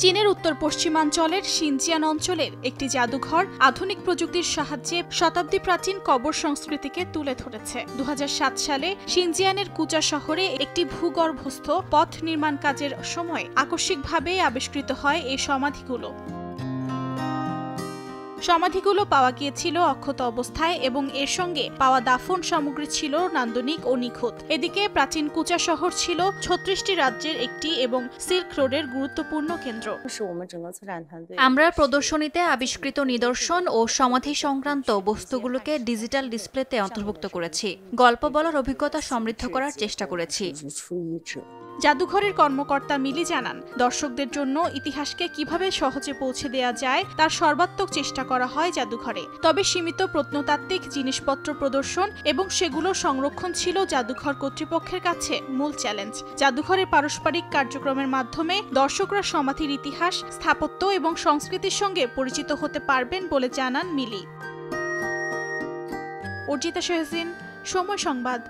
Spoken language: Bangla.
চীনের উত্তর পশ্চিমাঞ্চলের শিনজিয়ান অঞ্চলের একটি জাদুঘর আধুনিক প্রযুক্তির সাহায্যে শতাব্দী প্রাচীন কবর সংস্কৃতিকে তুলে ধরেছে। 2007 সালে শিনজিয়ানের কুচা শহরে একটি ভূগর্ভস্থ পথ নির্মাণ কাজের সময় আকস্মিকভাবে আবিষ্কৃত হয় এই সমাধিগুলো। সমাধিগুলো পাওয়া গিয়েছিল অক্ষত অবস্থায় এবং এর সঙ্গে পাওয়া দাফন সামগ্রী ছিল নান্দনিক ও নিখুঁত। এদিকে প্রাচীন কুচা শহর ছিল 36টি রাজ্যের একটি এবং সিল্ক রোডের গুরুত্বপূর্ণ কেন্দ্র। আমরা প্রদর্শনীতে আবিষ্কৃত নিদর্শন ও সমাধি সংক্রান্ত বস্তুগুলোকে ডিজিটাল ডিসপ্লেতে অন্তর্ভুক্ত করেছি। গল্প বলার অভিজ্ঞতা সমৃদ্ধ করার চেষ্টা করেছি। জাদুঘরের কর্মকর্তা মিলি জানান, দর্শকদের জন্য ইতিহাসকে কিভাবে সহজে পৌঁছে দেওয়া যায় তার সর্বাত্মক চেষ্টা করা হয় জাদুঘরে। তবে সীমিত প্রত্নতাত্ত্বিক জিনিসপত্র প্রদর্শন এবং সেগুলো সংরক্ষণ ছিল জাদুঘর কর্তৃপক্ষের কাছে মূল চ্যালেঞ্জ। জাদুঘরের পারস্পরিক কার্যক্রমের মাধ্যমে দর্শকরা সমাধির ইতিহাস, স্থাপত্য এবং সংস্কৃতির সঙ্গে পরিচিত হতে পারবেন বলে জানান মিলি। অর্জিতা শাহজিন, সময় সংবাদ।